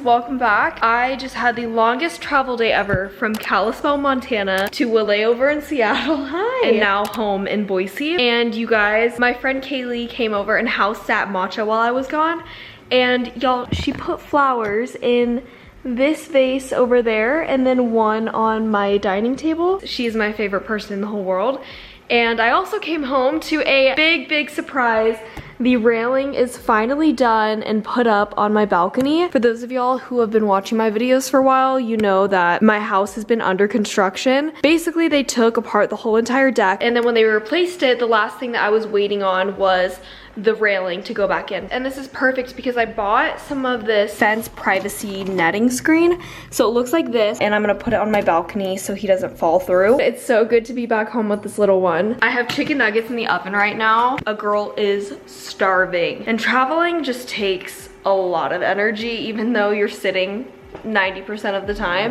Welcome back. I just had the longest travel day ever from Kalispell, Montana to a layover in Seattle. Hi. And now home in Boise. And you guys, my friend Kaylee came over and house sat matcha while I was gone. And y'all, she put flowers in this vase over there and then one on my dining table. She's my favorite person in the whole world. And I also came home to a big surprise. The railing is finally done and put up on my balcony. For those of y'all who have been watching my videos for a while, you know that my house has been under construction. Basically, they took apart the whole entire deck, and then when they replaced it, the last thing that I was waiting on was the railing to go back in. And this is perfect because I bought some of this fence privacy netting screen. So it looks like this, and I'm gonna put it on my balcony so he doesn't fall through. It's so good to be back home with this little one. I have chicken nuggets in the oven right now. A girl is starving. And traveling just takes a lot of energy, even though you're sitting 90% of the time.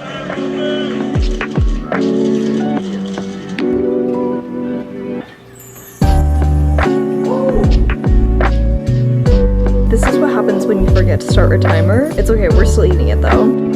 This is what happens when you forget to start a timer. It's okay, we're still eating it though.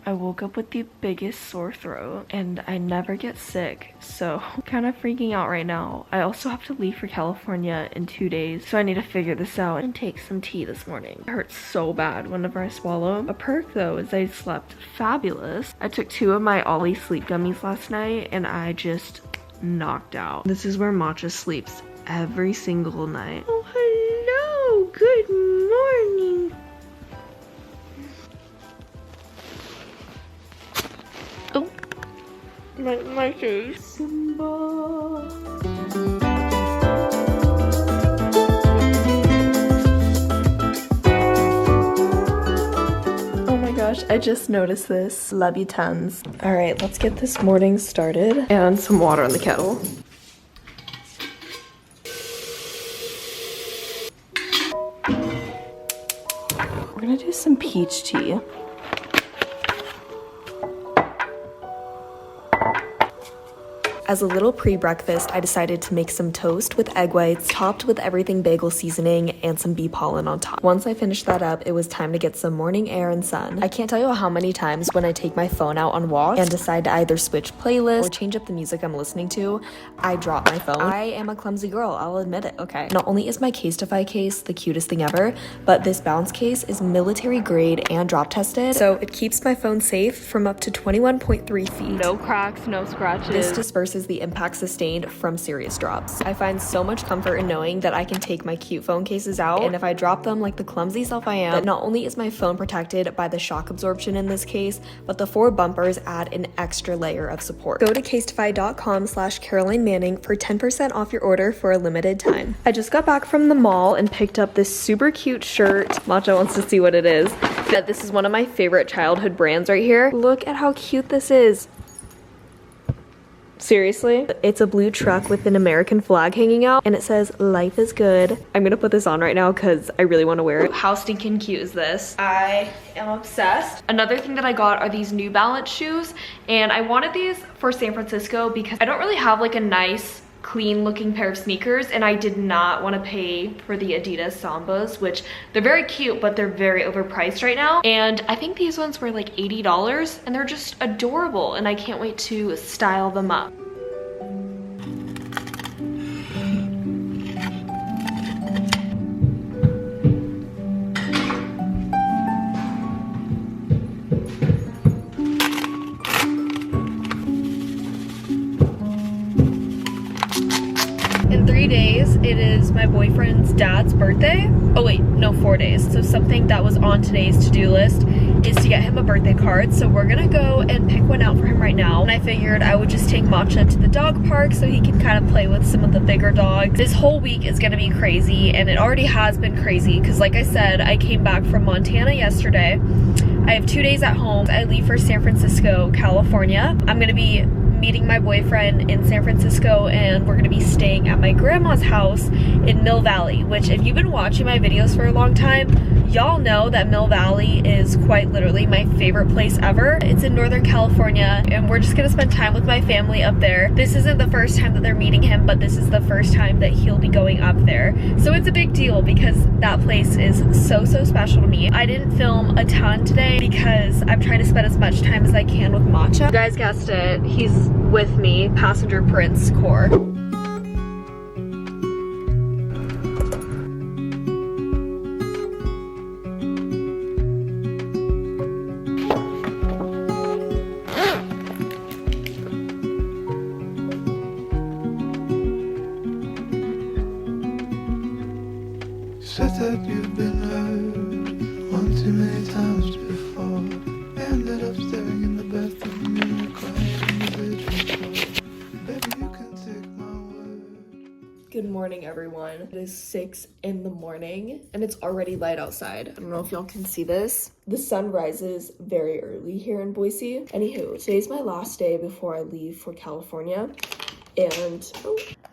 I woke up with the biggest sore throat and I never get sick, so I'm kind of freaking out right now. I also have to leave for California in 2 days, so I need to figure this out and take some tea this morning. It hurts so bad whenever I swallow. A perk though is I slept fabulous. I took 2 of my Ollie sleep gummies last night and I just knocked out. This is where Matcha sleeps every single night. Oh, hello, good morning. My face. Simba. Oh my gosh, I just noticed this. Love you tons. All right, let's get this morning started. And some water in the kettle. We're gonna do some peach tea. As a little pre-breakfast, I decided to make some toast with egg whites, topped with everything bagel seasoning and some bee pollen on top. Once I finished that up, it was time to get some morning air and sun. I can't tell you how many times when I take my phone out on walks and decide to either switch playlists or change up the music I'm listening to, I drop my phone. I am a clumsy girl, I'll admit it, okay? Not only is my Casetify case the cutest thing ever, but this bounce case is military grade and drop tested, so it keeps my phone safe from up to 21.3 feet. No cracks, no scratches. This disperses the impact sustained from serious drops. I find so much comfort in knowing that I can take my cute phone cases out, and if I drop them like the clumsy self I am, that not only is my phone protected by the shock absorption in this case, but the 4 bumpers add an extra layer of support. Go to casetify.com/Caroline Manning for 10% off your order for a limited time. I just got back from the mall and picked up this super cute shirt. Matcha wants to see what it is. This is one of my favorite childhood brands right here. Look at how cute this is. Seriously? It's a blue truck with an American flag hanging out and it says life is good. I'm gonna put this on right now because I really want to wear it. How stinking cute is this? I am obsessed. Another thing that I got are these New Balance shoes, and I wanted these for San Francisco because I don't really have like a nice clean looking pair of sneakers, and I did not want to pay for the Adidas Sambas, which they're very cute but they're very overpriced right now, and I think these ones were like $80 and they're just adorable and I can't wait to style them up. In 3 days, it is my boyfriend's dad's birthday. Oh wait, no, 4 days. So something that was on today's to-do list is to get him a birthday card. So we're gonna go and pick one out for him right now. And I figured I would just take Matcha to the dog park so he can kind of play with some of the bigger dogs. This whole week is gonna be crazy, and it already has been crazy because like I said, I came back from Montana yesterday. I have 2 days at home. I leave for San Francisco, California. I'm gonna be meeting my boyfriend in San Francisco, and we're gonna be staying at my grandma's house in Mill Valley, which if you've been watching my videos for a long time, y'all know that Mill Valley is quite literally my favorite place ever. It's in Northern California, and we're just gonna spend time with my family up there. This isn't the first time that they're meeting him, but this is the first time that he'll be going up there. So it's a big deal because that place is so special to me. I didn't film a ton today because I'm trying to spend as much time as I can with Matcha. You guys guessed it, he's with me, passenger prince Caro. Said that you've been hurt one too many times before. Ended up staring in the bathroom mirror, crying from the bedroom floor. Baby, you can take my word. Good morning, everyone. It is 6 in the morning and it's already light outside. I don't know if y'all can see this. The sun rises very early here in Boise. Anywho, today's my last day before I leave for California. And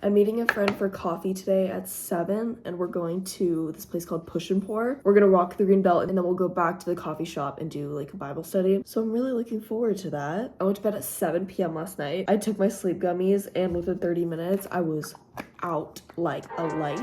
I'm meeting a friend for coffee today at 7, and we're going to this place called Push and Pour. We're gonna walk the green belt and then we'll go back to the coffee shop and do like a Bible study. So I'm really looking forward to that. I went to bed at 7 p.m. last night. I took my sleep gummies, and within 30 minutes, I was out like a light.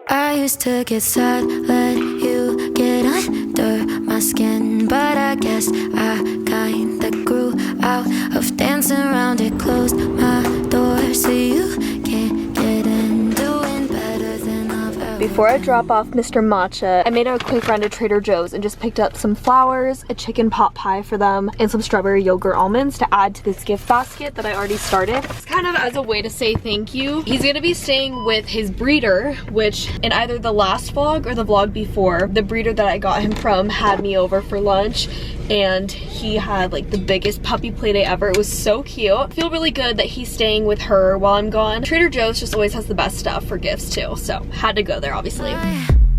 I used to get sad, let you get under my skin, but I guess I kinda grew out of dancing around it. Closed my door so you can't get in, doing better than I've ever. Before I drop off Mr. Matcha, I made a quick run to Trader Joe's and just picked up some flowers, a chicken pot pie for them, and some strawberry yogurt almonds to add to this gift basket that I already started. It's kind of as a way to say thank you. He's gonna be staying with his breeder, which in either the last vlog or the vlog before, the breeder that I got him from had me over for lunch, and he had like the biggest puppy play day ever. It was so cute. I feel really good that he's staying with her while I'm gone. Trader Joe's just always has the best stuff for gifts too, so had to go there obviously.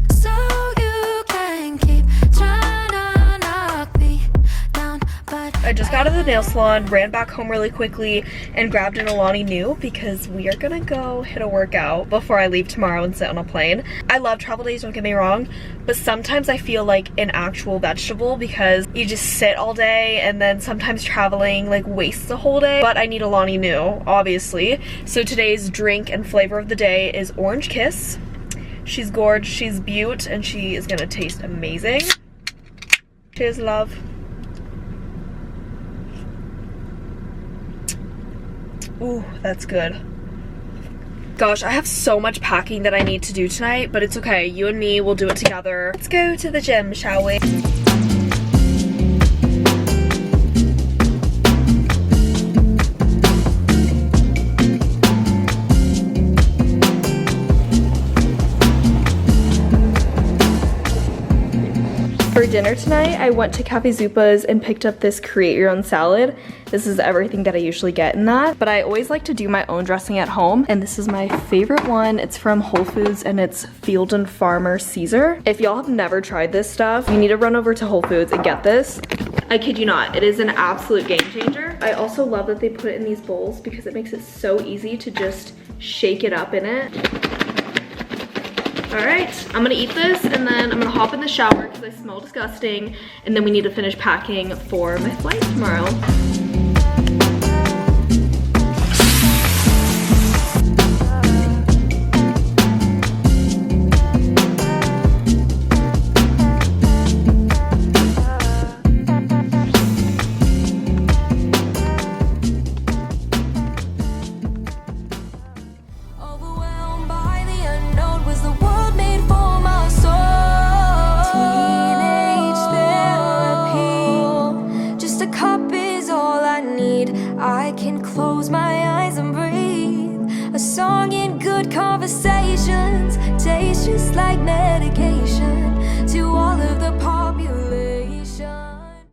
So you can keep trying to knock me down, but I just got out of the nail salon, ran back home really quickly, and grabbed an Alani Nu because we are gonna go hit a workout before I leave tomorrow and sit on a plane. I love travel days, don't get me wrong, but sometimes I feel like an actual vegetable because you just sit all day, and then sometimes traveling like wastes the whole day. But I need Alani Nu, obviously. So today's drink and flavor of the day is Orange Kiss. She's gorgeous, she's beaut, and she is gonna taste amazing. Cheers, love. Ooh, that's good. Gosh, I have so much packing that I need to do tonight, but it's okay. You and me will do it together. Let's go to the gym, shall we? For dinner tonight, I went to Cafe Zupa's and picked up this create your own salad. This is everything that I usually get in that, but I always like to do my own dressing at home, and this is my favorite one. It's from Whole Foods and it's Field and Farmer Caesar. If y'all have never tried this stuff, you need to run over to Whole Foods and get this. I kid you not, it is an absolute game changer. I also love that they put it in these bowls because it makes it so easy to just shake it up in it. All right, I'm gonna eat this and then I'm gonna hop in the shower because I smell disgusting, and then we need to finish packing for my flight tomorrow. a cup is all I need. I can close my eyes and breathe. A song in good conversations tastes just like medicine.